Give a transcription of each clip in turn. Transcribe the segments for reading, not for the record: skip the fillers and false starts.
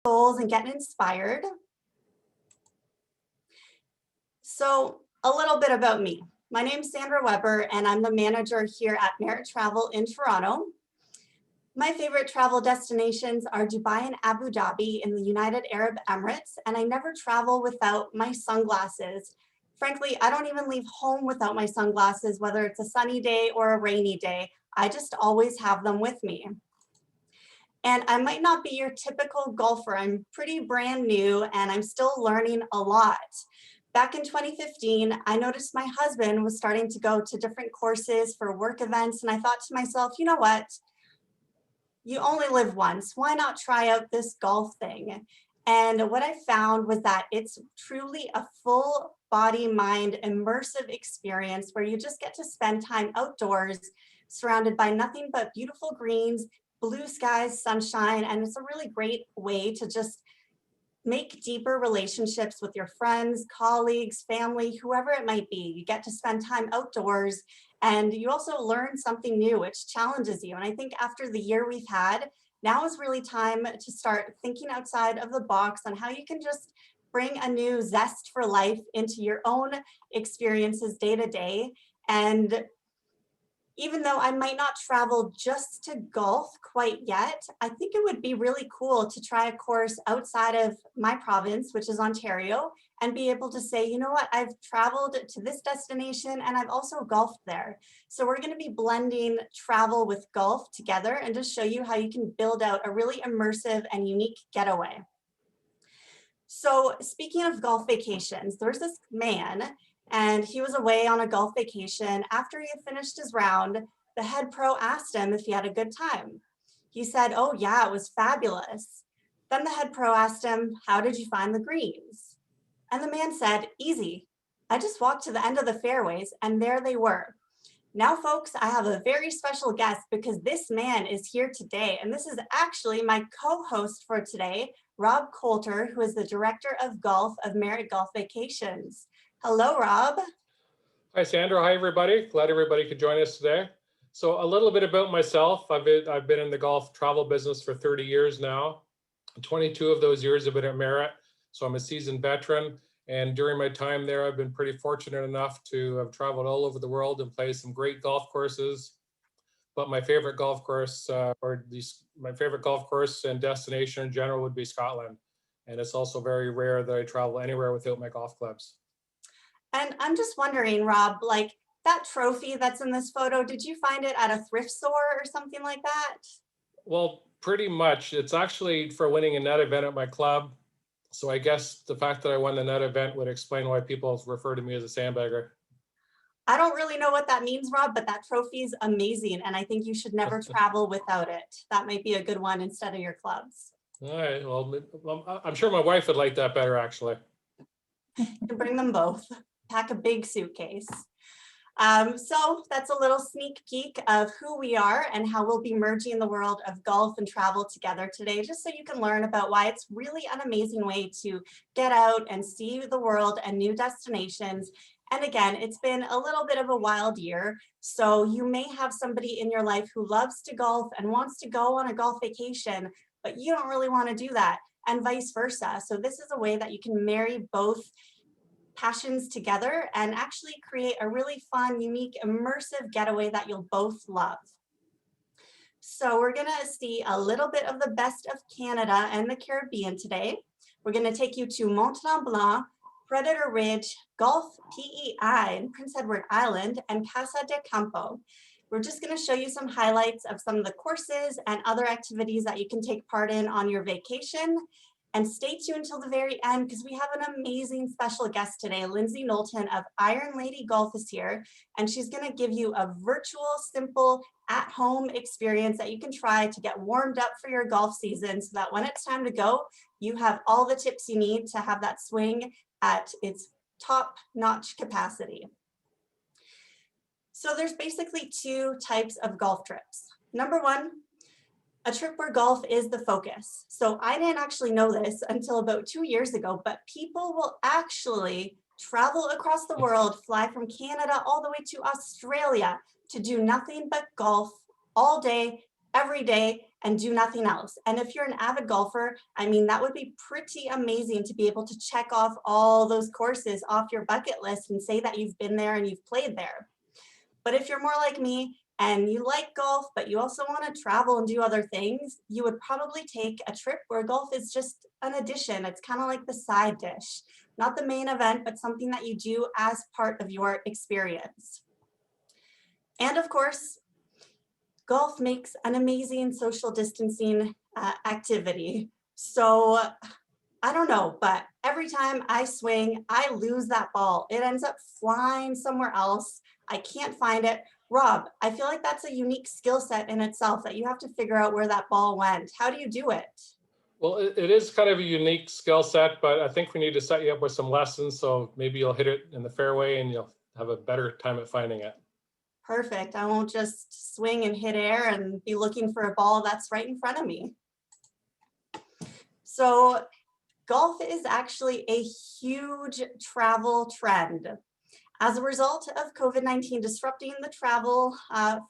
goals and getting inspired. So a little bit about me. My name's Sandra Weber and I'm the manager here at Merit Travel in Toronto. My favorite travel destinations are Dubai and Abu Dhabi in the United Arab Emirates, and I never travel without my sunglasses. Frankly, I don't even leave home without my sunglasses, whether it's a sunny day or a rainy day. I just always have them with me. And I might not be your typical golfer. I'm pretty brand new and I'm still learning a lot. Back in 2015, I noticed my husband was starting to go to different courses for work events, and I thought to myself, you know what? You only live once. Why not try out this golf thing? And what I found was that it's truly a full body, mind, immersive experience where you just get to spend time outdoors, surrounded by nothing but beautiful greens, blue skies, sunshine, and it's a really great way to just make deeper relationships with your friends, colleagues, family, whoever it might be. You get to spend time outdoors and you also learn something new, which challenges you. And I think after the year we've had, now is really time to start thinking outside of the box on how you can just bring a new zest for life into your own experiences day to day. And even though I might not travel just to golf quite yet, I think it would be really cool to try a course outside of my province, which is Ontario, and be able to say, you know what, I've traveled to this destination and I've also golfed there. So we're going to be blending travel with golf together and just show you how you can build out a really immersive and unique getaway. So speaking of golf vacations, there's this man and he was away on a golf vacation. After he had finished his round, the head pro asked him if he had a good time. He said, oh yeah, it was fabulous. Then the head pro asked him, how did you find the greens? And the man said, easy. I just walked to the end of the fairways and there they were. Now, folks, I have a very special guest because this man is here today. And this is actually my co-host for today, Rob Coulter, who is the Director of Golf of Merit Golf Vacations. Hello, Rob. Hi, Sandra. Hi, everybody. Glad everybody could join us today. So a little bit about myself. I've been in the golf travel business for 30 years now. 22 of those years have been at Merit. So I'm a seasoned veteran. And during my time there, I've been pretty fortunate enough to have traveled all over the world and played some great golf courses. But my favorite golf course, my favorite golf course and destination in general would be Scotland. And it's also very rare that I travel anywhere without my golf clubs. And I'm just wondering, Rob, like that trophy that's in this photo, did you find it at a thrift store or something like that? Well, pretty much. It's actually for winning a net event at my club. So I guess the fact that I won the net event would explain why people refer to me as a sandbagger. I don't really know what that means, Rob, but that trophy is amazing. And I think you should never travel without it. That might be a good one instead of your clubs. All right. Well, I'm sure my wife would like that better, actually. You can bring them both. Pack a big suitcase. So that's a little sneak peek of who we are and how we'll be merging the world of golf and travel together today, just so you can learn about why it's really an amazing way to get out and see the world and new destinations. And again, it's been a little bit of a wild year, so you may have somebody in your life who loves to golf and wants to go on a golf vacation, but you don't really want to do that, and vice versa. So this is a way that you can marry both passions together and actually create a really fun, unique, immersive getaway that you'll both love. So we're gonna see a little bit of the best of Canada and the Caribbean today. We're gonna take you to Mont Tremblant, Predator Ridge, Gulf PEI in Prince Edward Island, and Casa De Campo. We're just gonna show you some highlights of some of the courses and other activities that you can take part in on your vacation. And stay tuned until the very end because we have an amazing special guest today. Lindsay Knowlton of Iron Lady Golf is here, and she's going to give you a virtual, simple, at-home experience that you can try to get warmed up for your golf season so that when it's time to go, you have all the tips you need to have that swing at its top-notch capacity. So there's basically two types of golf trips. Number one, a trip where golf is the focus. So I didn't actually know this until about 2 years ago, but people will actually travel across the world, fly from Canada all the way to Australia to do nothing but golf all day, every day, and do nothing else. And if you're an avid golfer, I mean, that would be pretty amazing to be able to check off all those courses off your bucket list and say that you've been there and you've played there. But if you're more like me and you like golf, but you also want to travel and do other things, you would probably take a trip where golf is just an addition. It's kind of like the side dish, not the main event, but something that you do as part of your experience. And of course, golf makes an amazing social distancing activity. So I don't know, but every time I swing, I lose that ball. It ends up flying somewhere else. I can't find it. Rob, I feel like that's a unique skill set in itself that you have to figure out where that ball went. How do you do it? Well, it is kind of a unique skill set, but I think we need to set you up with some lessons. So maybe you'll hit it in the fairway and you'll have a better time at finding it. Perfect. I won't just swing and hit air and be looking for a ball that's right in front of me. So golf is actually a huge travel trend. As a result of COVID-19 disrupting the travel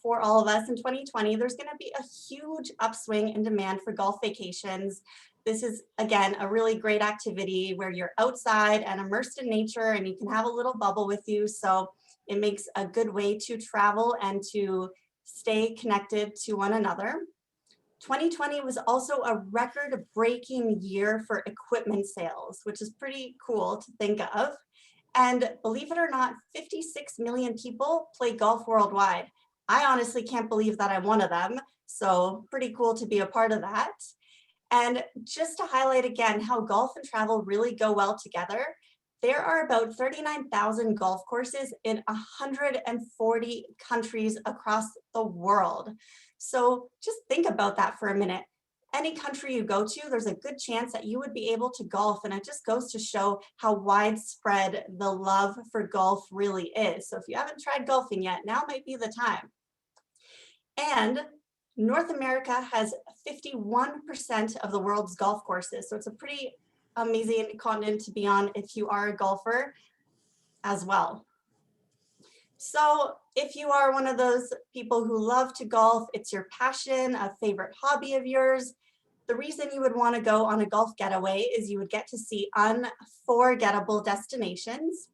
for all of us in 2020, there's going to be a huge upswing in demand for golf vacations. This is, again, a really great activity where you're outside and immersed in nature and you can have a little bubble with you. So it makes a good way to travel and to stay connected to one another. 2020 was also a record-breaking year for equipment sales, which is pretty cool to think of. And believe it or not, 56 million people play golf worldwide. I honestly can't believe that I'm one of them. So pretty cool to be a part of that. And just to highlight again how golf and travel really go well together, there are about 39,000 golf courses in 140 countries across the world. So just think about that for a minute. Any country you go to, there's a good chance that you would be able to golf. And it just goes to show how widespread the love for golf really is. So if you haven't tried golfing yet, now might be the time. And North America has 51% of the world's golf courses. So it's a pretty amazing continent to be on if you are a golfer as well. So if you are one of those people who love to golf, it's your passion, a favorite hobby of yours, the reason you would want to go on a golf getaway is you would get to see unforgettable destinations.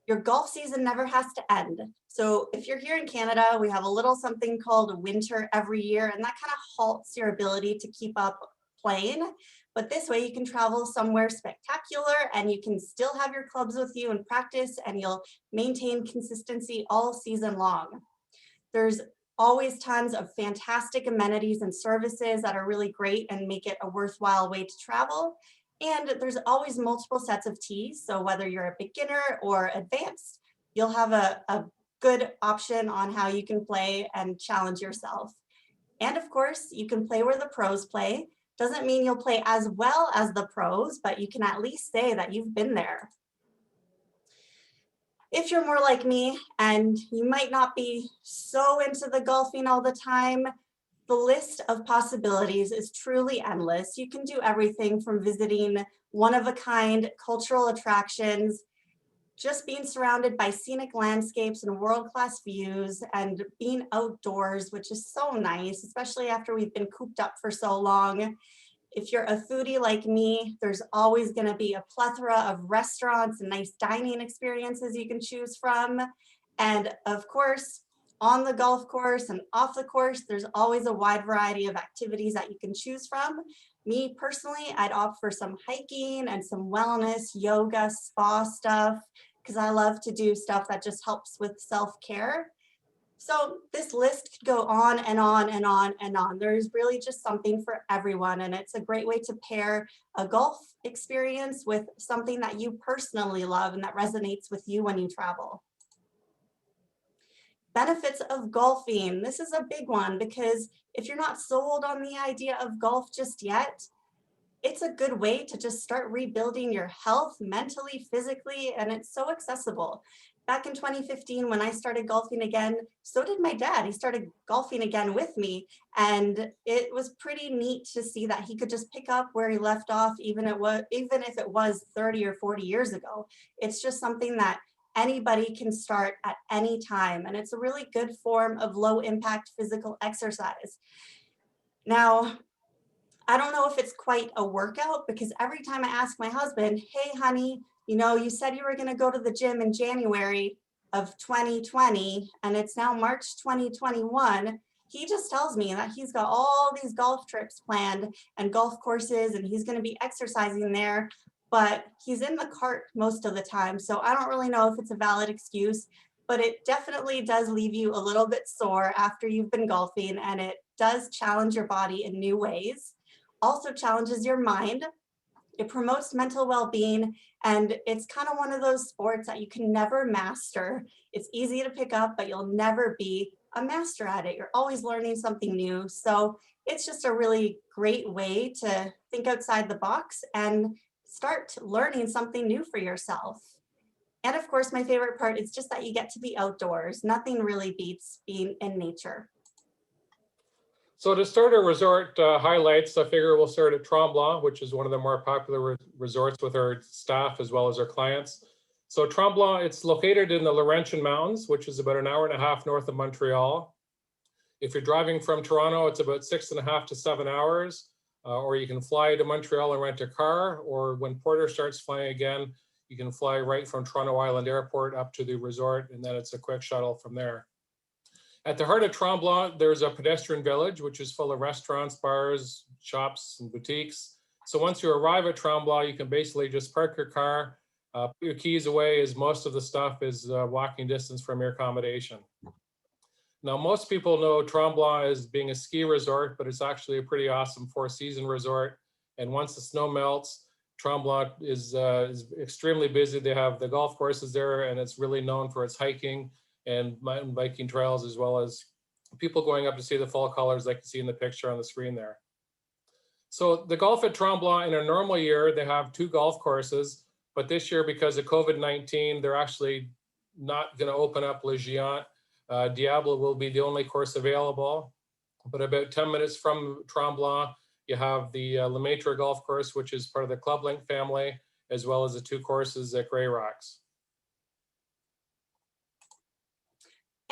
Your golf season never has to end. So if you're here in Canada, we have a little something called winter every year, and that kind of halts your ability to keep up playing. But this way you can travel somewhere spectacular and you can still have your clubs with you and practice, and you'll maintain consistency all season long. There's always tons of fantastic amenities and services that are really great and make it a worthwhile way to travel. And there's always multiple sets of tees. So whether you're a beginner or advanced, you'll have a good option on how you can play and challenge yourself. And of course, you can play where the pros play. Doesn't mean you'll play as well as the pros, but you can at least say that you've been there. If you're more like me and you might not be so into the golfing all the time, the list of possibilities is truly endless. You can do everything from visiting one-of-a-kind cultural attractions, just being surrounded by scenic landscapes and world-class views, and being outdoors, which is so nice, especially after we've been cooped up for so long. If you're a foodie like me, there's always going to be a plethora of restaurants and nice dining experiences you can choose from. And of course, on the golf course and off the course, there's always a wide variety of activities that you can choose from. Me personally, I'd opt for some hiking and some wellness, yoga, spa stuff, because I love to do stuff that just helps with self-care. So this list could go on and on and on and on. There's really just something for everyone, and it's a great way to pair a golf experience with something that you personally love and that resonates with you when you travel. Benefits of golfing. This is a big one because if you're not sold on the idea of golf just yet, it's a good way to just start rebuilding your health mentally, physically, and it's so accessible. Back in 2015, when I started golfing again, so did my dad. He started golfing again with me, and it was pretty neat to see that he could just pick up where he left off, even if it was 30 or 40 years ago. It's just something that anybody can start at any time, and it's a really good form of low impact physical exercise. Now, I don't know if it's quite a workout because every time I ask my husband, hey, honey, you said you were going to go to the gym in January of 2020 and it's now March 2021. He just tells me that he's got all these golf trips planned and golf courses and he's going to be exercising there, but he's in the cart most of the time. So I don't really know if it's a valid excuse, but it definitely does leave you a little bit sore after you've been golfing, and it does challenge your body in new ways. Also challenges your mind. It promotes mental well-being, and it's kind of one of those sports that you can never master. It's easy to pick up, but you'll never be a master at it. You're always learning something new. So it's just a really great way to think outside the box and start learning something new for yourself. And of course, my favorite part is just that you get to be outdoors. Nothing really beats being in nature. So to start our resort highlights, I figure we'll start at Trombla, which is one of the more popular resorts with our staff as well as our clients. So Trombla, it's located in the Laurentian Mountains, which is about an hour and a half north of Montreal. If you're driving from Toronto, it's about 6.5 to 7 hours, or you can fly to Montreal and rent a car, or when Porter starts flying again, you can fly right from Toronto Island Airport up to the resort, and then it's a quick shuttle from there. At the heart of Trombla, there's a pedestrian village, which is full of restaurants, bars, shops, and boutiques. So once you arrive at Trombla, you can basically just park your car, put your keys away, as most of the stuff is walking distance from your accommodation. Now, most people know Trombla as being a ski resort, but it's actually a pretty awesome four-season resort. And once the snow melts, Trombla is extremely busy. They have the golf courses there, and it's really known for its hiking and mountain biking trails, as well as people going up to see the fall colors like you see in the picture on the screen there. So the golf at Trombla, in a normal year, they have 2 golf courses, but this year, because of COVID-19, they're actually not going to open up Le Géant. Diable will be the only course available, but about 10 minutes from Trombla, you have the Lemaitre golf course, which is part of the Club Link family, as well as the 2 courses at Grey Rocks.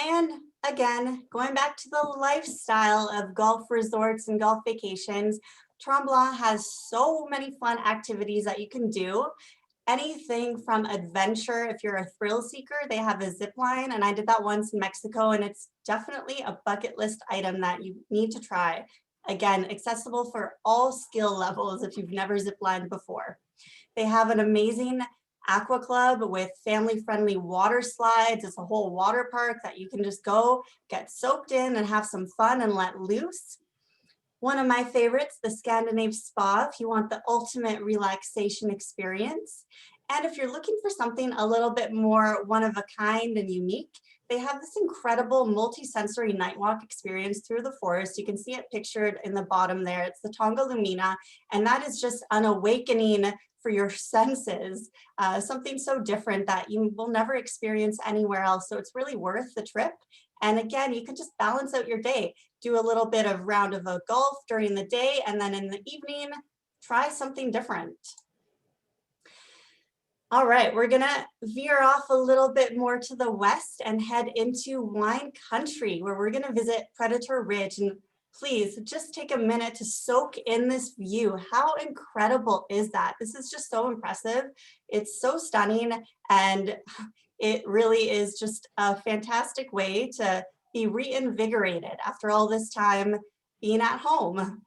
And again, going back to the lifestyle of golf resorts and golf vacations, Trombla has so many fun activities that you can do. Anything from adventure, if you're a thrill seeker, they have a zip line, and I did that once in Mexico, and it's definitely a bucket list item that you need to try. Again, accessible for all skill levels if you've never zip lined before. They have an amazing aqua club with family-friendly water slides. It's a whole water park that you can just go, get soaked in, and have some fun and let loose. One of my favorites, the Scandinave Spa, if you want the ultimate relaxation experience. And if you're looking for something a little bit more one of a kind and unique, they have this incredible multi-sensory night walk experience through the forest. You can see it pictured in the bottom there. It's the Tonga Lumina, and that is just an awakening for your senses, something so different that you will never experience anywhere else. So it's really worth the trip. And again, you can just balance out your day, do a little bit of round of golf during the day, and then in the evening, try something different. All right, we're gonna veer off a little bit more to the west and head into wine country, where we're gonna visit Predator Ridge. And please just take a minute to soak in this view. How incredible is that? This is just so impressive. It's so stunning, and it really is just a fantastic way to be reinvigorated after all this time being at home.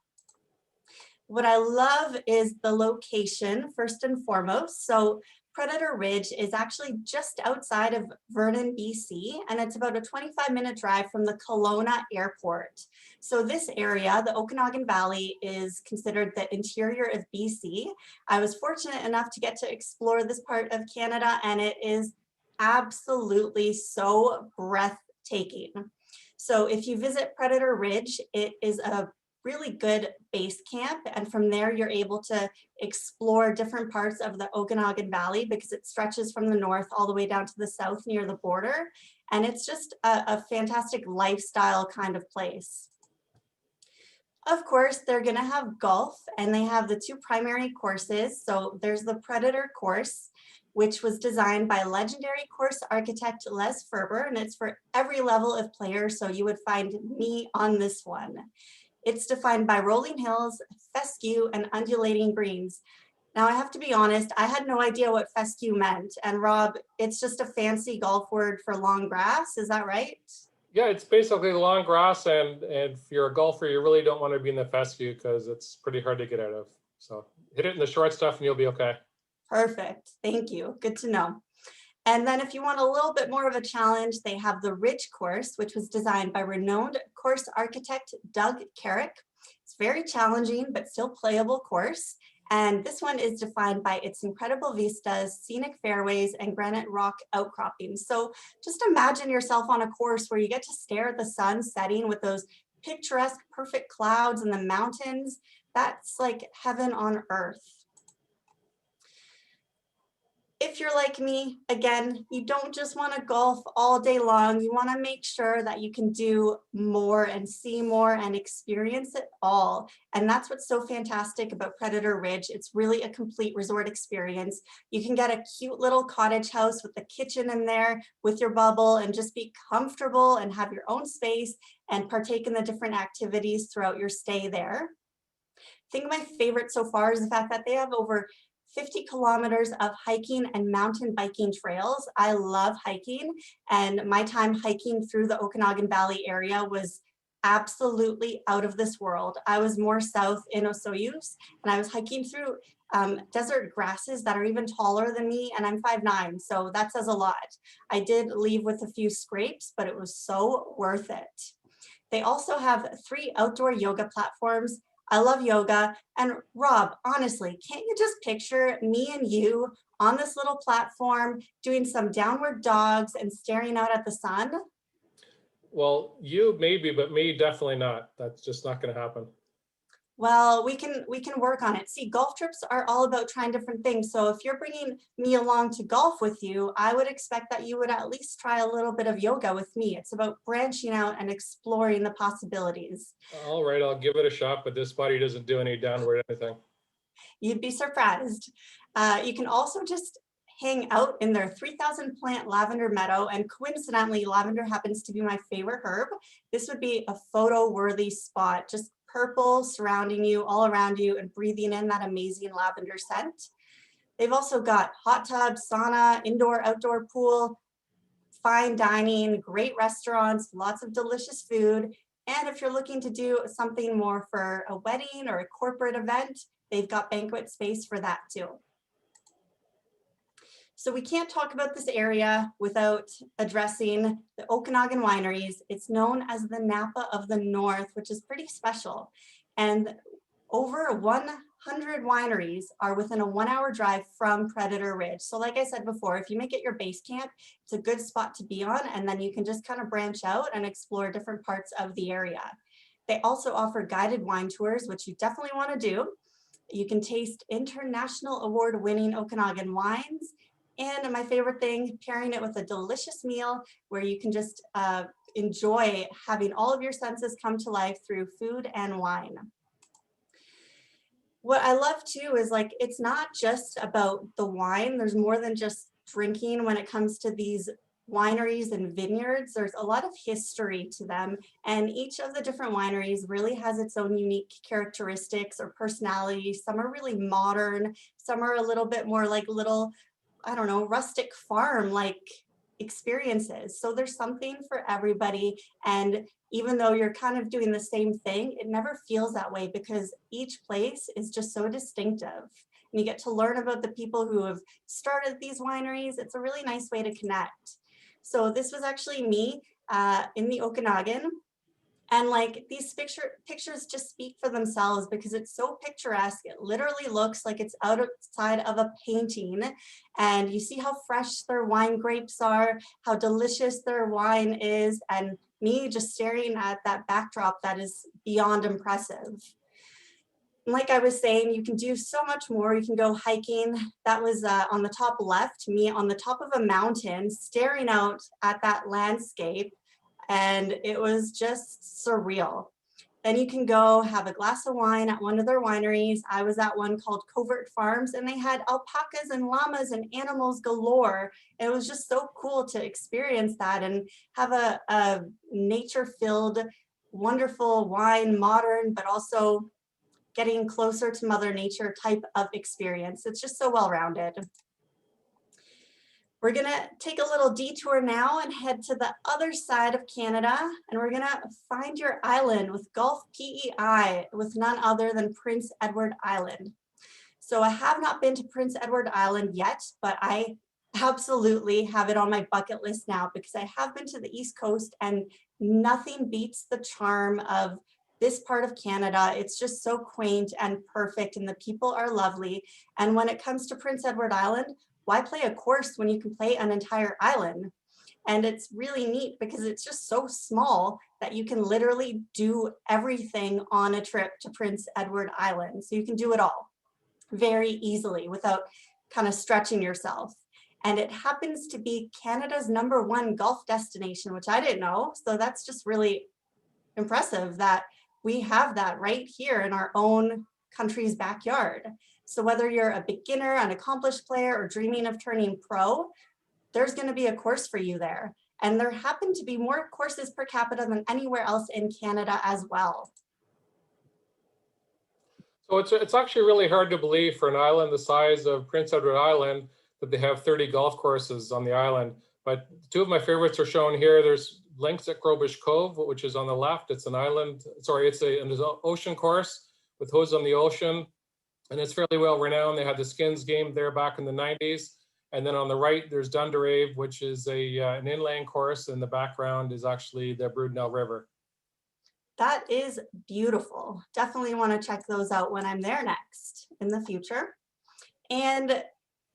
What I love is the location, first and foremost. So Predator Ridge is actually just outside of Vernon, BC, and it's about a 25-minute drive from the Kelowna Airport. So this area, the Okanagan Valley, is considered the interior of BC. I was fortunate enough to get to explore this part of Canada, and it is absolutely so breathtaking. So if you visit Predator Ridge, it is a really good base camp, and from there you're able to explore different parts of the Okanagan Valley because it stretches from the north all the way down to the south near the border, and it's just a fantastic lifestyle kind of place. Of course, they're going to have golf, and they have the 2 primary courses. So there's the Predator course, which was designed by legendary course architect Les Ferber, and it's for every level of player, so you would find me on this one. It's defined by rolling hills, fescue, and undulating greens. Now, I have to be honest, I had no idea what fescue meant. And Rob, it's just a fancy golf word for long grass. Is that right? Yeah, it's basically long grass, and if you're a golfer, you really don't want to be in the fescue because it's pretty hard to get out of. So hit it in the short stuff and you'll be okay. Perfect. Thank you. Good to know. And then if you want a little bit more of a challenge, they have the Ridge course, which was designed by renowned course architect Doug Carrick. It's very challenging, but still playable course. And this one is defined by its incredible vistas, scenic fairways, and granite rock outcroppings. So just imagine yourself on a course where you get to stare at the sun setting with those picturesque, perfect clouds and the mountains. That's like heaven on earth. If you're like me, again, you don't just want to golf all day long. You want to make sure that you can do more and see more and experience it all. And that's what's so fantastic about Predator Ridge. It's really a complete resort experience. You can get a cute little cottage house with a kitchen in there with your bubble and just be comfortable and have your own space and partake in the different activities throughout your stay there. I think my favorite so far is the fact that they have over 50 kilometers of hiking and mountain biking trails. I love hiking, and my time hiking through the Okanagan Valley area was absolutely out of this world. I was more south in Osoyoos, and I was hiking through desert grasses that are even taller than me, and I'm 5'9", so that says a lot. I did leave with a few scrapes, but it was so worth it. They also have 3 outdoor yoga platforms. I love yoga. And Rob, honestly, can't you just picture me and you on this little platform doing some downward dogs and staring out at the sun? Well, you maybe, but me definitely not. That's just not going to happen. Well, we can work on it. See, golf trips are all about trying different things. So if you're bringing me along to golf with you, I would expect that you would at least try a little bit of yoga with me. It's about branching out and exploring the possibilities. All right, I'll give it a shot, but this body doesn't do any downward anything. You'd be surprised. You can also just hang out in their 3,000 plant lavender meadow, and coincidentally, lavender happens to be my favorite herb. This would be a photo worthy spot, just purple surrounding you, all around you, and breathing in that amazing lavender scent. They've also got hot tub, sauna, indoor, outdoor pool, fine dining, great restaurants, lots of delicious food. And if you're looking to do something more for a wedding or a corporate event, they've got banquet space for that too. So we can't talk about this area without addressing the Okanagan Wineries. It's known as the Napa of the North, which is pretty special. And over 100 wineries are within a 1-hour drive from Predator Ridge. So like I said before, if you make it your base camp, it's a good spot to be on, and then you can just kind of branch out and explore different parts of the area. They also offer guided wine tours, which you definitely want to do. You can taste international award-winning Okanagan wines. And my favorite thing, pairing it with a delicious meal where you can just enjoy having all of your senses come to life through food and wine. What I love too is, like, it's not just about the wine. There's more than just drinking when it comes to these wineries and vineyards. There's a lot of history to them, and each of the different wineries really has its own unique characteristics or personality. Some are really modern, some are a little bit more like little, I don't know, rustic farm like experiences. So there's something for everybody. And even though you're kind of doing the same thing, it never feels that way because each place is just so distinctive. And you get to learn about the people who have started these wineries. It's a really nice way to connect. So this was actually me in the Okanagan. And like these pictures just speak for themselves because it's so picturesque. It literally looks like it's outside of a painting. And you see how fresh their wine grapes are, how delicious their wine is, and me just staring at that backdrop that is beyond impressive. Like I was saying, you can do so much more. You can go hiking. That was on the top left, me on the top of a mountain, staring out at that landscape. And it was just surreal. Then you can go have a glass of wine at one of their wineries. I was at one called Covert Farms, and they had alpacas and llamas and animals galore. It was just so cool to experience that and have a nature-filled wonderful wine, modern, but also getting closer to Mother Nature type of experience. It's just so well-rounded. We're gonna take a little detour now and head to the other side of Canada, and we're gonna find your island with Golf PEI with none other than Prince Edward Island. So I have not been to Prince Edward Island yet, but I absolutely have it on my bucket list now because I have been to the East Coast and nothing beats the charm of this part of Canada. It's just so quaint and perfect and the people are lovely. And when it comes to Prince Edward Island, why play a course when you can play an entire island? And it's really neat because it's just so small that you can literally do everything on a trip to Prince Edward Island. So you can do it all very easily without kind of stretching yourself. And it happens to be Canada's #1 golf destination, which I didn't know. So that's just really impressive that we have that right here in our own country's backyard. So whether you're a beginner, an accomplished player, or dreaming of turning pro, there's going to be a course for you there. And there happen to be more courses per capita than anywhere else in Canada as well. So it's actually really hard to believe for an island the size of Prince Edward Island that they have 30 golf courses on the island. But two of my favorites are shown here. There's links at Crowbish Cove, which is on the left. It's an island, sorry, it's an ocean course with hoods on the ocean. And it's fairly well renowned. They had the Skins game there back in the 90s. And then on the right, there's Dunderave, which is an inland course. And the background is actually the Brudenell River. That is beautiful. Definitely want to check those out when I'm there next in the future. And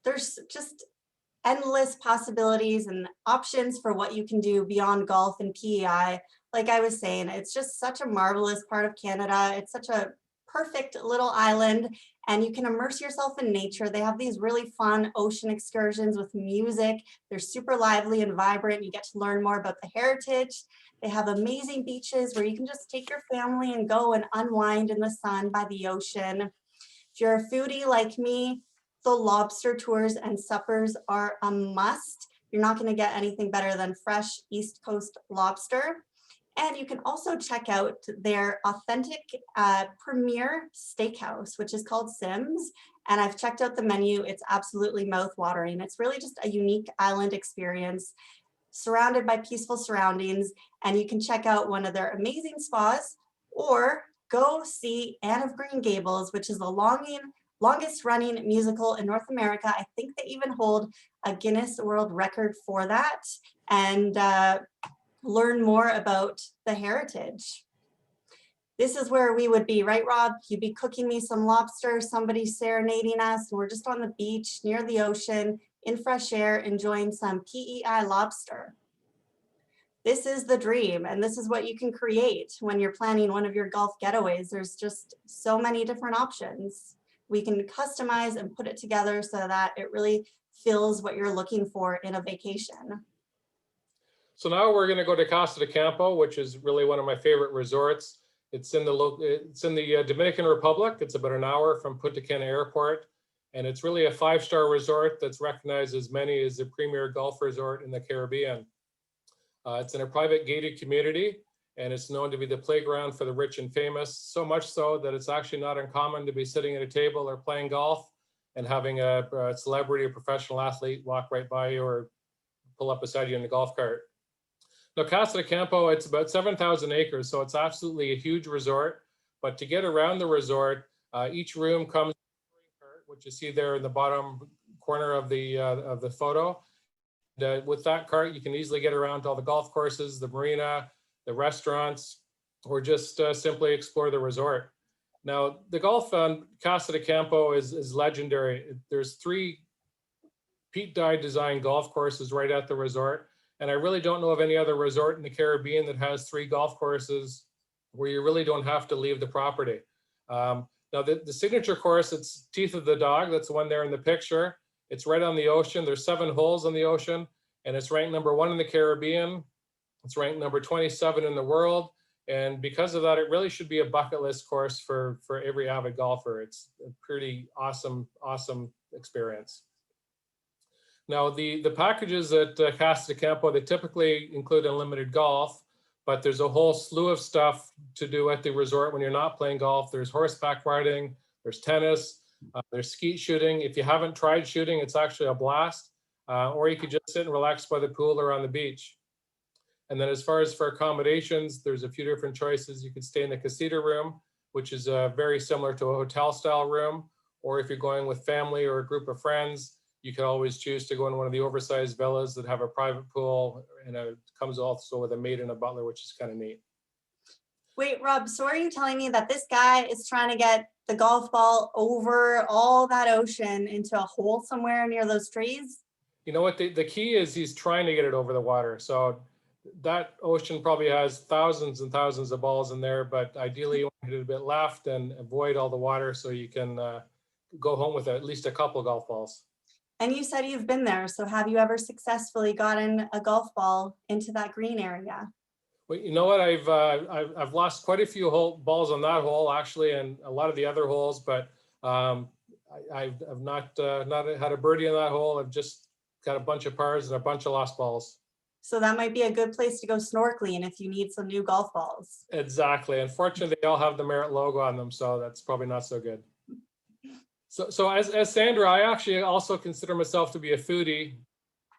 there's just endless possibilities and options for what you can do beyond golf and PEI. Like I was saying, it's just such a marvelous part of Canada. It's such a perfect little island and you can immerse yourself in nature. They have these really fun ocean excursions with music. They're super lively and vibrant. You get to learn more about the heritage. They have amazing beaches where you can just take your family and go and unwind in the sun by the ocean. If you're a foodie like me, the lobster tours and suppers are a must. You're not going to get anything better than fresh East Coast lobster. And you can also check out their authentic premier steakhouse, which is called Sims. And I've checked out the menu. It's absolutely mouth-watering. It's really just a unique island experience surrounded by peaceful surroundings. And you can check out one of their amazing spas or go see Anne of Green Gables, which is the longest running musical in North America. I think they even hold a Guinness World Record for that. And learn more about the heritage. This is where we would be, right, Rob? You'd be cooking me some lobster, somebody serenading us, and we're just on the beach near the ocean in fresh air, enjoying some PEI lobster. This is the dream, and this is what you can create when you're planning one of your golf getaways. There's just so many different options. We can customize and put it together so that it really fills what you're looking for in a vacation. So now we're going to go to Casa De Campo, which is really one of my favorite resorts. It's in the Dominican Republic. It's about an hour from Punta Cana Airport. And it's really a 5-star resort that's recognized as many as the premier golf resort in the Caribbean. It's in a private gated community, and it's known to be the playground for the rich and famous, so much so that it's actually not uncommon to be sitting at a table or playing golf and having a celebrity or professional athlete walk right by you or pull up beside you in the golf cart. Now, Casa De Campo, it's about 7,000 acres, so it's absolutely a huge resort. But to get around the resort, each room comes with a touring cart, which you see there in the bottom corner of the photo. With that cart, you can easily get around to all the golf courses, the marina, the restaurants, or just simply explore the resort. Now, the golf on Casa De Campo is legendary. There's 3 Pete Dye designed golf courses right at the resort. And I really don't know of any other resort in the Caribbean that has 3 golf courses where you really don't have to leave the property. Now, the signature course, it's Teeth of the Dog. That's the one there in the picture. It's right on the ocean. There's 7 holes on the ocean, and it's ranked #1 in the Caribbean. It's ranked number 27 in the world. And because of that, it really should be a bucket list course for every avid golfer. It's a pretty awesome experience. Now, the packages at Casa De Campo, they typically include unlimited golf, but there's a whole slew of stuff to do at the resort when you're not playing golf. There's horseback riding, there's tennis, there's skeet shooting. If you haven't tried shooting, it's actually a blast. Or you could just sit and relax by the pool or on the beach. And then as far as for accommodations, there's a few different choices. You could stay in the casita room, which is very similar to a hotel style room. Or if you're going with family or a group of friends, you can always choose to go in one of the oversized villas that have a private pool, and it comes also with a maid and a butler, which is kind of neat. Wait, Rob, so are you telling me that this guy is trying to get the golf ball over all that ocean into a hole somewhere near those trees? You know what, the key is he's trying to get it over the water. So that ocean probably has thousands and thousands of balls in there, but ideally you want to hit it a bit left and avoid all the water so you can go home with at least a couple golf balls. And you said you've been there, so have you ever successfully gotten a golf ball into that green area? Well, you know what, I've lost quite a few balls on that hole actually, and a lot of the other holes, but I've not had a birdie on that hole. I've just got a bunch of pars and a bunch of lost balls. So that might be a good place to go snorkeling if you need some new golf balls. Exactly. Unfortunately, they all have the Merit logo on them, so that's probably not so good. So as Sandra, I actually also consider myself to be a foodie.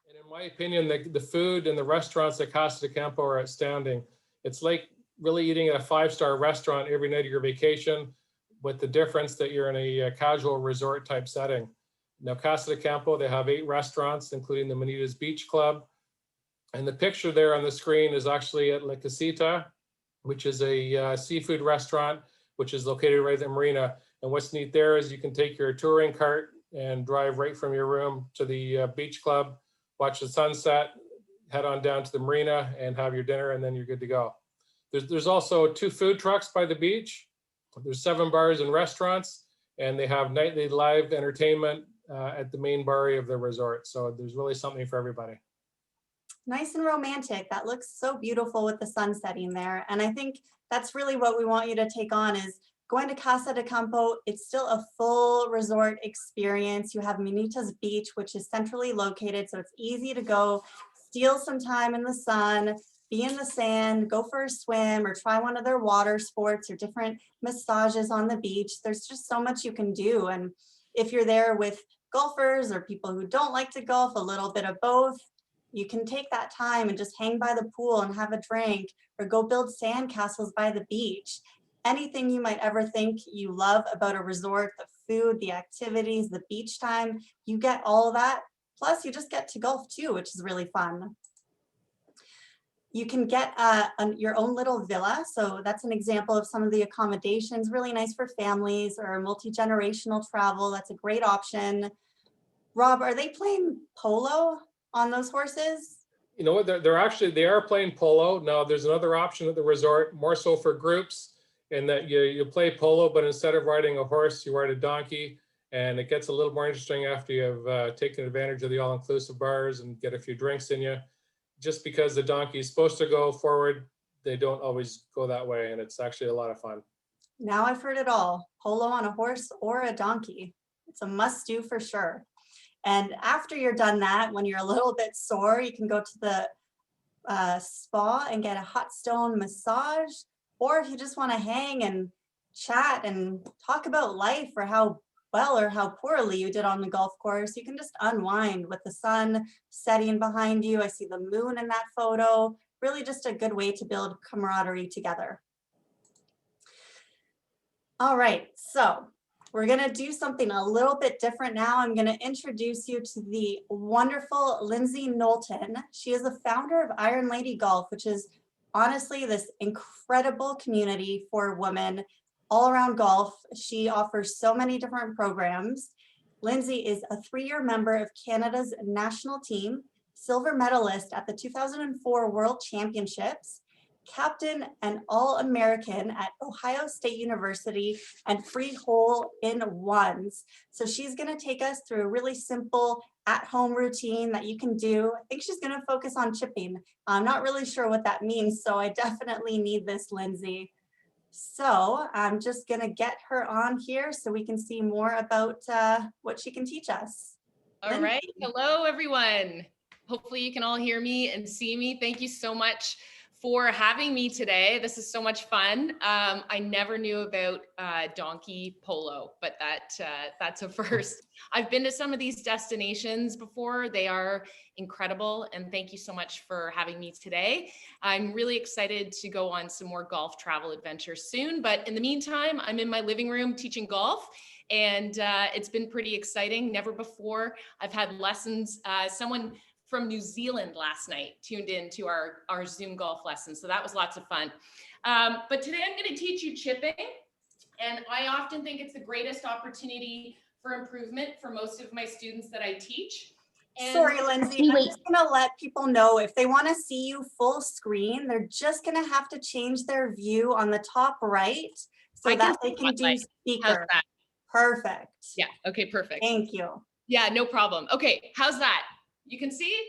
And in my opinion, the food and the restaurants at Casa De Campo are outstanding. It's like really eating at a 5-star restaurant every night of your vacation, with the difference that you're in a casual resort type setting. Now, Casa De Campo, they have 8 restaurants, including the Manitas Beach Club. And the picture there on the screen is actually at La Casita, which is a seafood restaurant, which is located right at the marina. And what's neat there is you can take your touring cart and drive right from your room to the beach club, watch the sunset, head on down to the marina and have your dinner, and then you're good to go. There's also 2 food trucks by the beach. There's 7 bars and restaurants, and they have nightly live entertainment at the main bar of the resort. So there's really something for everybody. Nice and romantic. That looks so beautiful with the sun setting there. And I think that's really what we want you to take on is going to Casa de Campo. It's still a full resort experience. You have Manitas Beach, which is centrally located, so it's easy to go steal some time in the sun, be in the sand, go for a swim, or try one of their water sports or different massages on the beach. There's just so much you can do. And if you're there with golfers or people who don't like to golf, a little bit of both, you can take that time and just hang by the pool and have a drink, or go build sand castles by the beach. Anything you might ever think you love about a resort, the food, the activities, the beach time, you get all of that. Plus you just get to golf too, which is really fun. You can get your own little villa. So that's an example of some of the accommodations, really nice for families or multi-generational travel. That's a great option. Rob, are they playing polo on those horses? You know what, they are playing polo. Now there's another option at the resort, more so for groups, in that you play polo, but instead of riding a horse, you ride a donkey. And it gets a little more interesting after you've taken advantage of the all-inclusive bars and get a few drinks in you. Just because the donkey is supposed to go forward, they don't always go that way, and it's actually a lot of fun. Now I've heard it all. Polo on a horse or a donkey. It's a must-do for sure. And after you're done that, when you're a little bit sore, you can go to the spa and get a hot stone massage. Or if you just want to hang and chat and talk about life or how well or how poorly you did on the golf course, you can just unwind with the sun setting behind you. I see the moon in that photo. Really just a good way to build camaraderie together. All right, so we're going to do something a little bit different now. I'm going to introduce you to the wonderful Lindsay Knowlton. She is the founder of Iron Lady Golf, which is honestly this incredible community for women all around golf. She offers so many different programs. Lindsay is a 3-year member of Canada's national team, silver medalist at the 2004 World Championships, captain and All-American at Ohio State University, and free hole in ones. So she's going to take us through a really simple at-home routine that you can do. I think she's going to focus on chipping. I'm not really sure what that means, so I definitely need this, Lindsay. So I'm just going to get her on here so we can see more about what she can teach us. All Lindsay. right. Hello, everyone. Hopefully you can all hear me and see me. Thank you so much for having me today. This is so much fun. I never knew about donkey polo, but that's a first. I've been to some of these destinations before. They are incredible, and thank you so much for having me today. I'm really excited to go on some more golf travel adventures soon, but in the meantime, I'm in my living room teaching golf, and it's been pretty exciting. Never before I've had lessons. Someone from New Zealand last night tuned in to our Zoom golf lesson. So that was lots of fun. But today I'm going to teach you chipping. And I often think it's the greatest opportunity for improvement for most of my students that I teach. And sorry, Lindsay, I'm just going to let people know if they want to see you full screen, they're just going to have to change their view on the top right so that they can do speaker. How's that? Perfect. Yeah. Okay, perfect. Thank you. Yeah, no problem. Okay, how's that? You can see?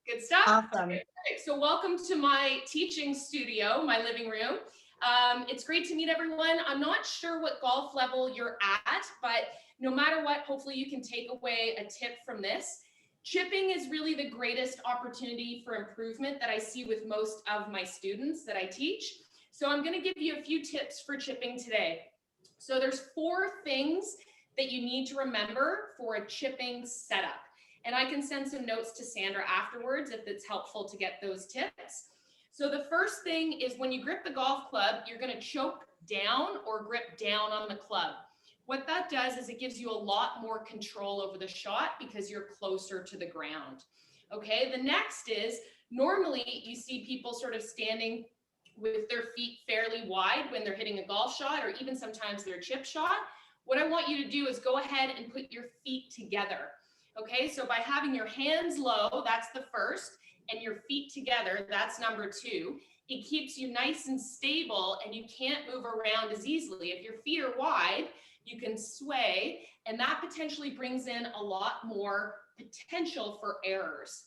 Good stuff? Awesome. Okay, so welcome to my teaching studio, my living room. It's great to meet everyone. I'm not sure what golf level you're at, but no matter what, hopefully you can take away a tip from this. Chipping is really the greatest opportunity for improvement that I see with most of my students that I teach. So I'm going to give you a few tips for chipping today. So there's 4 things that you need to remember for a chipping setup. And I can send some notes to Sandra afterwards if it's helpful to get those tips. So the first thing is when you grip the golf club, you're going to choke down or grip down on the club. What that does is it gives you a lot more control over the shot because you're closer to the ground. Okay, the next is normally you see people sort of standing with their feet fairly wide when they're hitting a golf shot or even sometimes their chip shot. What I want you to do is go ahead and put your feet together. Okay, so by having your hands low, that's the first, and your feet together, that's number 2. It keeps you nice and stable and you can't move around as easily. If your feet are wide, you can sway, and that potentially brings in a lot more potential for errors.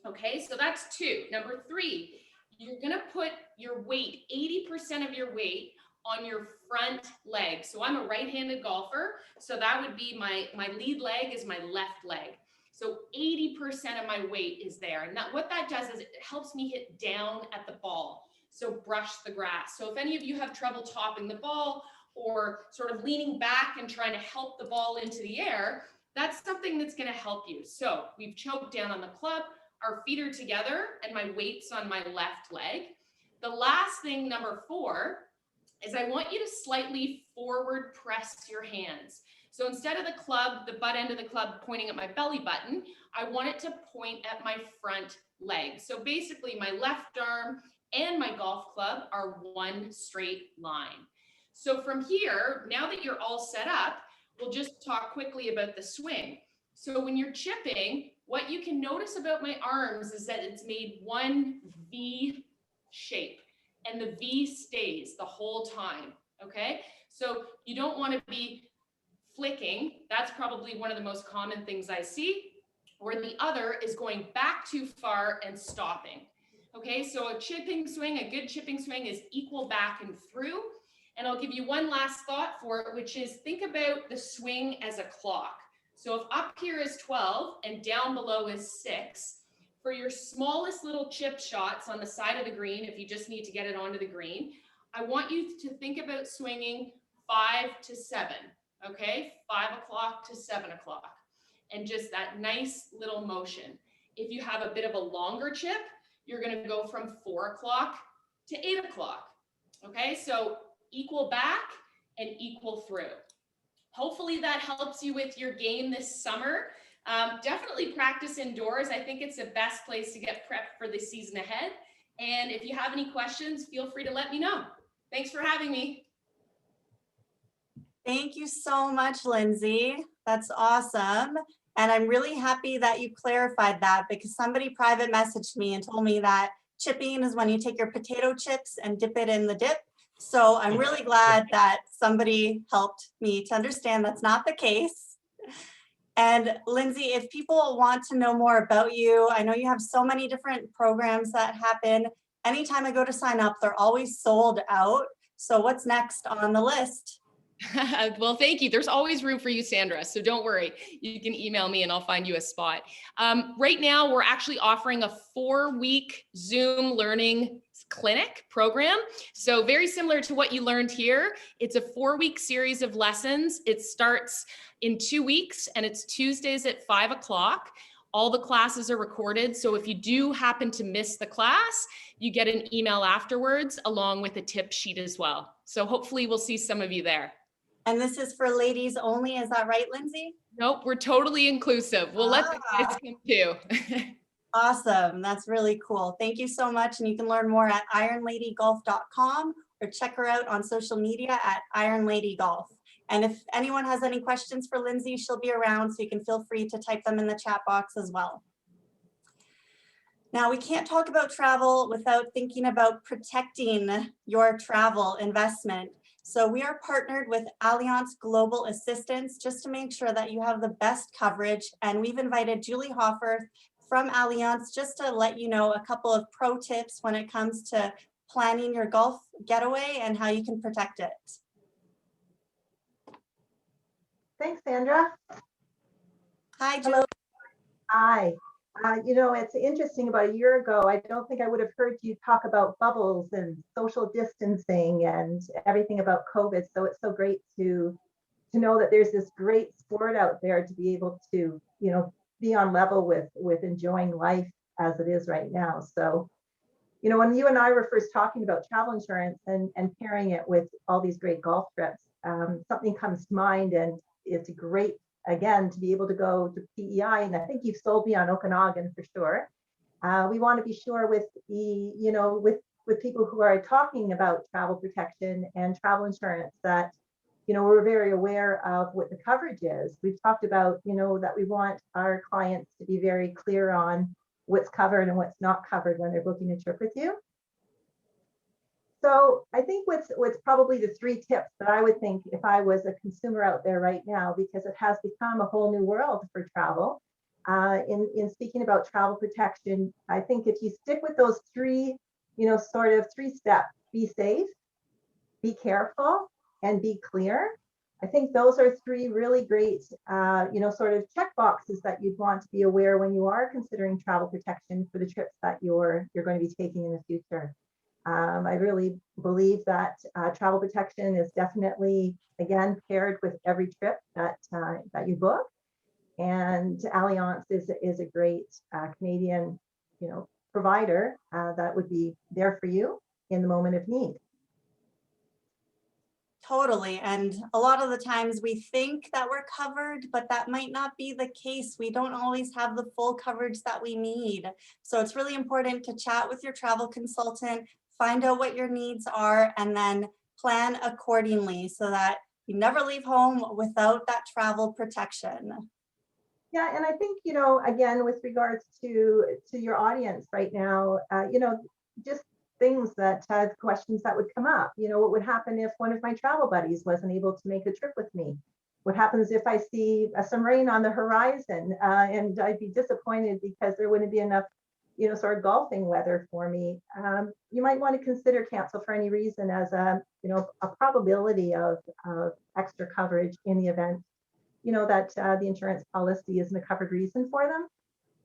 Okay, so that's 2. Number 3, you're gonna put your weight, 80% of your weight on your front leg. So I'm a right-handed golfer. So that would be my lead leg is my left leg. So 80% of my weight is there. And what that does is it helps me hit down at the ball. So brush the grass. So if any of you have trouble topping the ball or sort of leaning back and trying to help the ball into the air, that's something that's going to help you. So we've choked down on the club, our feet are together, and my weight's on my left leg. The last thing, number 4, is I want you to slightly forward press your hands. So instead of the club, the butt end of the club pointing at my belly button, I want it to point at my front leg. So basically my left arm and my golf club are one straight line. So from here, now that you're all set up, we'll just talk quickly about the swing. So when you're chipping, what you can notice about my arms is that it's made one V shape. And the V stays the whole time, okay? So you don't want to be flicking. That's probably one of the most common things I see. Or the other is going back too far and stopping, okay? So a chipping swing, a good chipping swing is equal back and through. And I'll give you one last thought for it, which is think about the swing as a clock. So if up here is 12 and down below is 6, for your smallest little chip shots on the side of the green, if you just need to get it onto the green, I want you to think about swinging 5 to 7, okay? 5 o'clock to 7 o'clock, and just that nice little motion. If you have a bit of a longer chip, you're gonna go from 4 o'clock to 8 o'clock, okay? So equal back and equal through. Hopefully that helps you with your game this summer. Definitely practice indoors. I think it's the best place to get prepped for the season ahead. And if you have any questions, feel free to let me know. Thanks for having me. Thank you so much, Lindsay. That's awesome. And I'm really happy that you clarified that because somebody private messaged me and told me that chipping is when you take your potato chips and dip it in the dip. So I'm really glad that somebody helped me to understand that's not the case. And Lindsay, if people want to know more about you, I know you have so many different programs that happen. Anytime I go to sign up, they're always sold out. So what's next on the list? Well, thank you. There's always room for you, Sandra. So don't worry. You can email me and I'll find you a spot. Right now, we're actually offering a 4-week Zoom learning clinic program. So very similar to what you learned here. It's a 4-week series of lessons. It starts in 2 weeks and it's Tuesdays at 5 o'clock. All the classes are recorded. So if you do happen to miss the class, you get an email afterwards along with a tip sheet as well. So hopefully we'll see some of you there. And this is for ladies only, is that right, Lindsay? Nope, we're totally inclusive. We'll let the guys come too. Awesome, that's really cool. Thank you so much. And you can learn more at ironladygolf.com or check her out on social media at ironladygolf. And if anyone has any questions for Lindsay, she'll be around, so you can feel free to type them in the chat box as well. Now, we can't talk about travel without thinking about protecting your travel investment. So we are partnered with Allianz Global Assistance just to make sure that you have the best coverage. And we've invited Julie Hoffer from Allianz just to let you know a couple of pro tips when it comes to planning your golf getaway and how you can protect it. Thanks, Sandra. Hi, Julie. Hello. Hi. You know, it's interesting. About a year ago, I don't think I would have heard you talk about bubbles and social distancing and everything about COVID. So it's so great to know that there's this great sport out there to be able to, you know, be on level with enjoying life as it is right now. So, you know, when you and I were first talking about travel insurance and pairing it with all these great golf trips, something comes to mind, and it's great, again, to be able to go to PEI, and I think you've sold me on Okanagan for sure. We want to be sure with the, you know, with people who are talking about travel protection and travel insurance that, you know, we're very aware of what the coverage is. We've talked about, you know, that we want our clients to be very clear on what's covered and what's not covered when they're booking a trip with you. So I think what's probably the 3 tips that I would think if I was a consumer out there right now, because it has become a whole new world for travel. In speaking about travel protection, I think if you stick with those 3, you know, sort of 3 steps: be safe, be careful, and be clear. I think those are 3 really great, you know, sort of check boxes that you'd want to be aware when you are considering travel protection for the trips that you're going to be taking in the future. I really believe that travel protection is definitely, again, paired with every trip that you book. And Allianz is a great Canadian, you know, provider that would be there for you in the moment of need. Totally. And a lot of the times we think that we're covered, but that might not be the case. We don't always have the full coverage that we need. So it's really important to chat with your travel consultant, find out what your needs are, and then plan accordingly so that you never leave home without that travel protection. Yeah, and I think, you know, again, with regards to your audience right now, you know, just things that questions that would come up. You know, what would happen if one of my travel buddies wasn't able to make a trip with me? What happens if I see some rain on the horizon and I'd be disappointed because there wouldn't be enough, you know, sort of golfing weather for me? You might want to consider cancel for any reason as a, you know, a probability of extra coverage in the event, you know, that the insurance policy isn't a covered reason for them.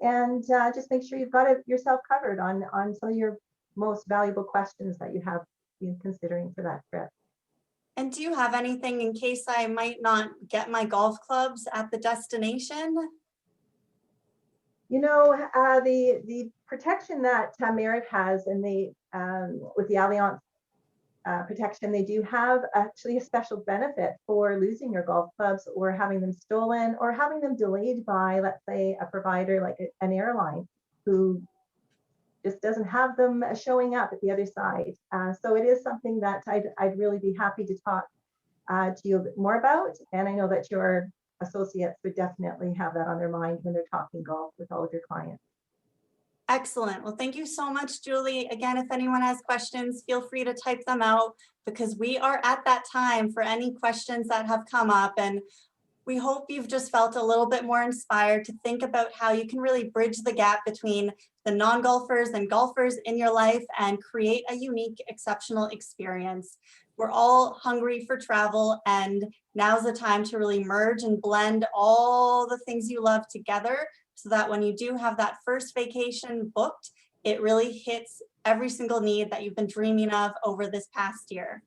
And just make sure you've got yourself covered on some of your most valuable questions that you have been considering for that trip. And do you have anything in case I might not get my golf clubs at the destination? You know, the protection that Lemaitre has, and with the Allianz protection, they do have actually a special benefit for losing your golf clubs or having them stolen or having them delayed by, let's say, a provider like an airline who just doesn't have them showing up at the other side. So it is something that I'd really be happy to talk to you a bit more about. And I know that your associates would definitely have that on their mind when they're talking golf with all of your clients. Excellent. Well, thank you so much, Julie. Again, if anyone has questions, feel free to type them out because we are at that time for any questions that have come up. And we hope you've just felt a little bit more inspired to think about how you can really bridge the gap between the non-golfers and golfers in your life and create a unique, exceptional experience. We're all hungry for travel, and now's the time to really merge and blend all the things you love together so that when you do have that first vacation booked, it really hits every single need that you've been dreaming of over this past year.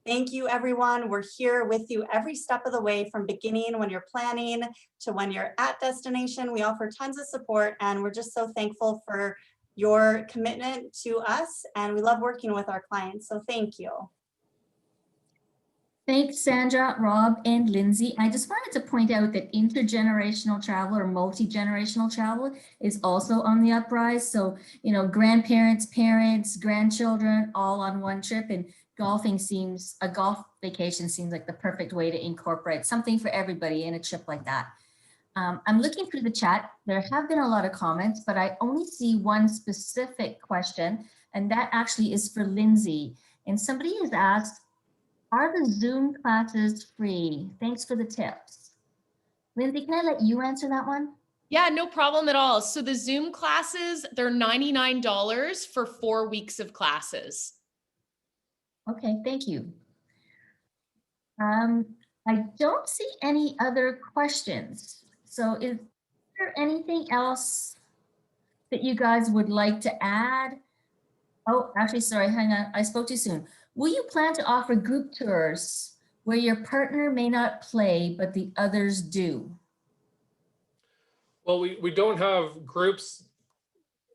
Thank you, everyone. We're here with you every step of the way, from beginning when you're planning to when you're at destination. We offer tons of support, and we're just so thankful for your commitment to us, and we love working with our clients. So thank you. Thanks, Sandra, Rob, and Lindsay. I just wanted to point out that intergenerational travel or multi-generational travel is also on the uprise. So, you know, grandparents, parents, grandchildren, all on one trip, and a golf vacation seems like the perfect way to incorporate something for everybody in a trip like that. I'm looking through the chat. There have been a lot of comments, but I only see one specific question, and that actually is for Lindsay. And somebody has asked, are the Zoom classes free? Thanks for the tips. Lindsay, can I let you answer that one? Yeah, no problem at all. So the Zoom classes, they're $99 for 4 weeks of classes. Okay, thank you. I don't see any other questions. So is there anything else that you guys would like to add? Oh, actually, sorry, hang on. I spoke too soon. Will you plan to offer group tours where your partner may not play, but the others do? Well, we don't have groups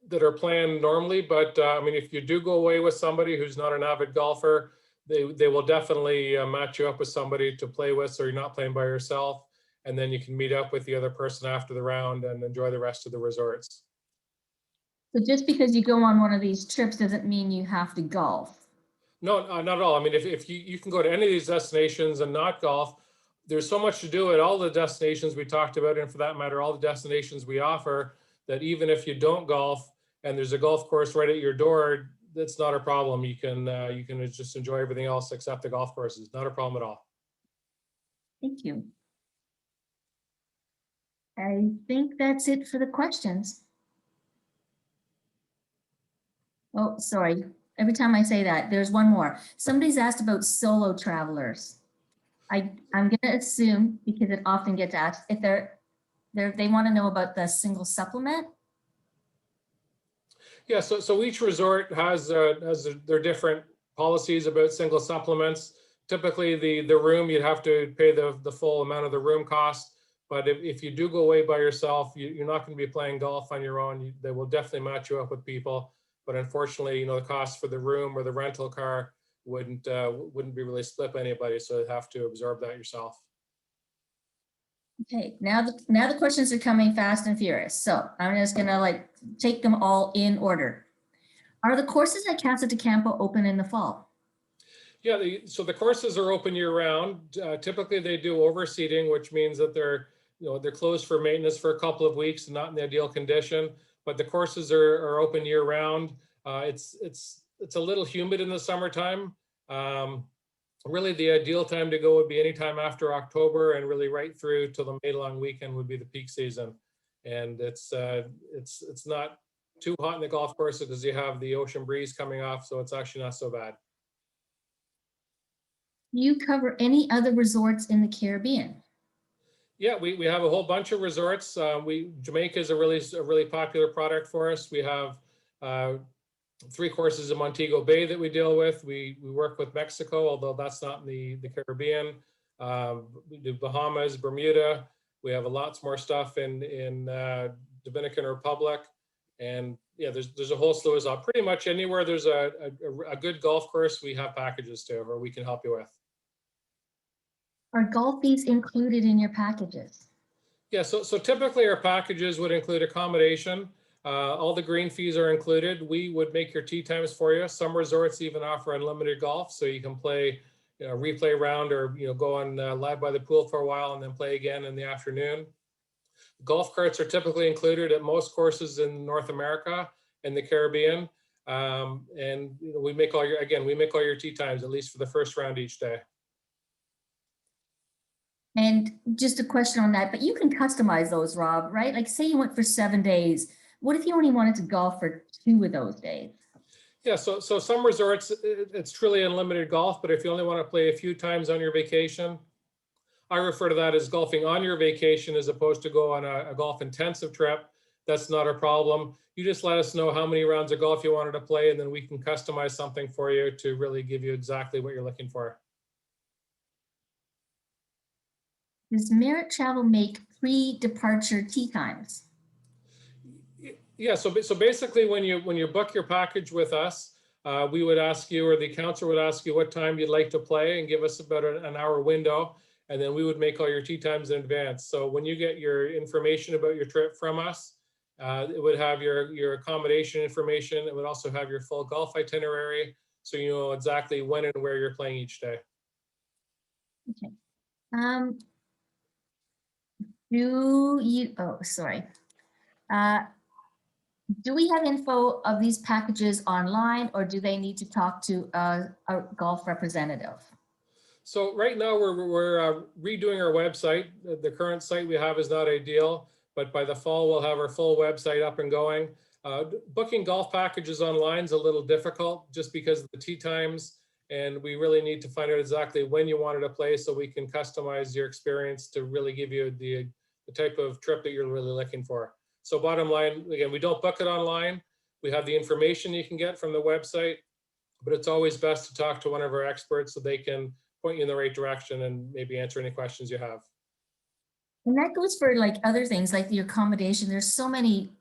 that are planned normally, but I mean, if you do go away with somebody who's not an avid golfer, they will definitely match you up with somebody to play with, so you're not playing by yourself. And then you can meet up with the other person after the round and enjoy the rest of the resorts. So just because you go on one of these trips doesn't mean you have to golf. No, not at all. I mean, if you can go to any of these destinations and not golf, there's so much to do at all the destinations we talked about, and for that matter, all the destinations we offer, that even if you don't golf and there's a golf course right at your door, that's not a problem. You can just enjoy everything else except the golf courses. Not a problem at all. Thank you. I think that's it for the questions. Oh, sorry. Every time I say that, there's one more. Somebody's asked about solo travelers. I'm going to assume, because it often gets asked, if they want to know about the single supplement. Yeah, so each resort has their different policies about single supplements. Typically, the room, you'd have to pay the full amount of the room cost. But if you do go away by yourself, you're not going to be playing golf on your own. They will definitely match you up with people. But unfortunately, you know, the cost for the room or the rental car wouldn't be really split by anybody. So you'd have to absorb that yourself. Okay, now the questions are coming fast and furious. So I'm just gonna take them all in order. Are the courses at Casa De Campo open in the fall? Yeah, so the courses are open year round. Typically they do overseeding, which means that they're closed for maintenance for a couple of weeks and not in the ideal condition. But the courses are open year round. It's a little humid in the summertime. Really the ideal time to go would be anytime after October, and really right through till the May long weekend would be the peak season. And it's not too hot in the golf courses because you have the ocean breeze coming off, so it's actually not so bad. Do you cover any other resorts in the Caribbean? Yeah, we have a whole bunch of resorts. Jamaica is a really popular product for us. We have 3 courses in Montego Bay that we deal with. We work with Mexico, although that's not in the Caribbean. We do Bahamas, Bermuda. We have lots more stuff in Dominican Republic. And yeah, there's a whole slew of stuff. Pretty much anywhere there's a good golf course, we have packages to, or we can help you with. Are golf fees included in your packages? Yeah, so typically our packages would include accommodation. All the green fees are included. We would make your tee times for you. Some resorts even offer unlimited golf, so you can play, replay round, or go on live by the pool for a while and then play again in the afternoon. Golf carts are typically included at most courses in North America and the Caribbean. And we make all your tee times, at least for the first round each day. And just a question on that, but you can customize those, Rob, right? Like say you went for 7 days. What if you only wanted to golf for 2 of those days? Yeah, so some resorts, it's truly unlimited golf, but if you only want to play a few times on your vacation, I refer to that as golfing on your vacation as opposed to go on a golf intensive trip. That's not a problem. You just let us know how many rounds of golf you wanted to play, and then we can customize something for you to really give you exactly what you're looking for. Does Merit Travel make pre-departure tea times? Yeah, so basically when you book your package with us, we would ask you, or the counselor would ask you what time you'd like to play and give us about an hour window. And then we would make all your tea times in advance. So when you get your information about your trip from us, it would have your accommodation information. It would also have your full golf itinerary. So you know exactly when and where you're playing each day. Okay. Do you, oh, sorry. Do we have info of these packages online, or do they need to talk to a golf representative? So right now we're redoing our website. The current site we have is not ideal, but by the fall we'll have our full website up and going. Booking golf packages online is a little difficult just because of the tee times, and we really need to find out exactly when you wanted to play so we can customize your experience to really give you the type of trip that you're really looking for. So bottom line, again, we don't book it online. We have the information you can get from the website, but it's always best to talk to one of our experts so they can point you in the right direction and maybe answer any questions you have. And that goes for like other things like the accommodation. There's so many,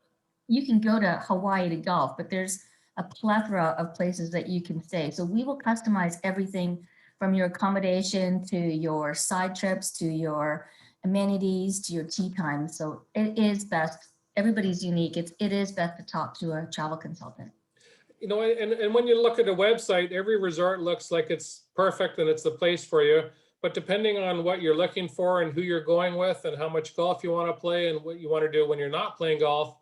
you can go to Hawaii to golf, but there's a plethora of places that you can stay. So we will customize everything from your accommodation to your side trips, to your amenities, to your tea time. So it is best, everybody's unique. It is best to talk to a travel consultant. You know, and when you look at a website, every resort looks like it's perfect and it's the place for you. But depending on what you're looking for and who you're going with and how much golf you want to play and what you want to do when you're not playing golf,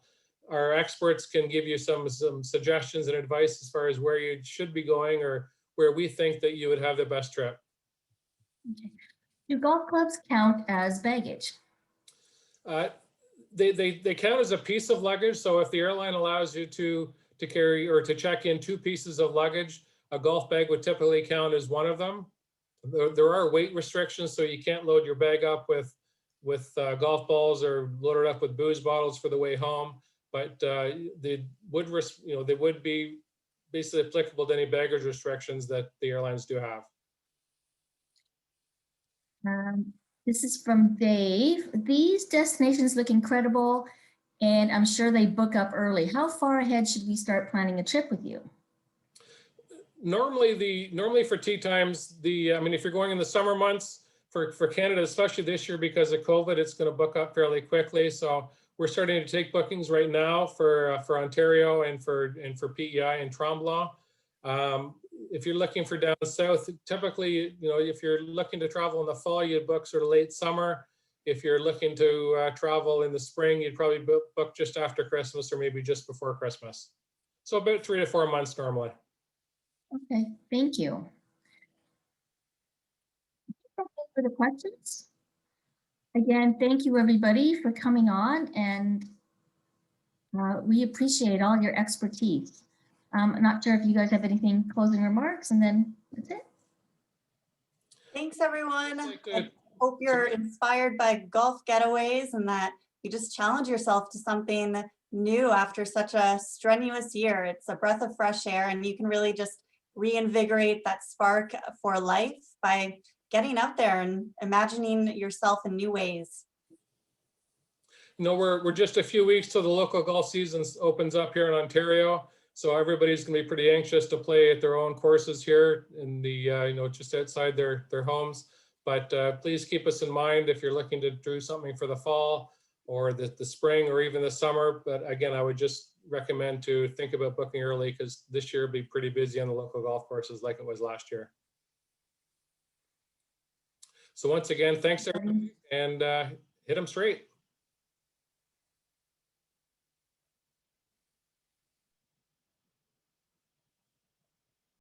our experts can give you some suggestions and advice as far as where you should be going or where we think that you would have the best trip. Okay. Do golf clubs count as baggage? They count as a piece of luggage. So if the airline allows you to carry or to check in 2 pieces of luggage, a golf bag would typically count as one of them. There are weight restrictions, so you can't load your bag up with golf balls or load it up with booze bottles for the way home. But they would be basically applicable to any baggage restrictions that the airlines do have. This is from Dave. These destinations look incredible, and I'm sure they book up early. How far ahead should we start planning a trip with you? Normally for tee times, I mean, if you're going in the summer months for Canada, especially this year because of COVID, it's going to book up fairly quickly. So we're starting to take bookings right now for Ontario and for PEI and Trombla. If you're looking for down south, typically, you know, if you're looking to travel in the fall, you'd book sort of late summer. If you're looking to travel in the spring, you'd probably book just after Christmas or maybe just before Christmas. So about 3 to 4 months normally. Okay, thank you. For the questions. Again, thank you everybody for coming on, and we appreciate all your expertise. I'm not sure if you guys have anything closing remarks, and then that's it. Thanks, everyone. I hope you're inspired by golf getaways and that you just challenge yourself to something new after such a strenuous year. It's a breath of fresh air, and you can really just reinvigorate that spark for life by getting out there and imagining yourself in new ways. You know, we're just a few weeks till the local golf season opens up here in Ontario. So everybody's going to be pretty anxious to play at their own courses here in the, you know, just outside their homes. But please keep us in mind if you're looking to do something for the fall or the spring or even the summer. But again, I would just recommend to think about booking early because this year will be pretty busy on the local golf courses like it was last year. So once again, thanks everybody, and hit them straight.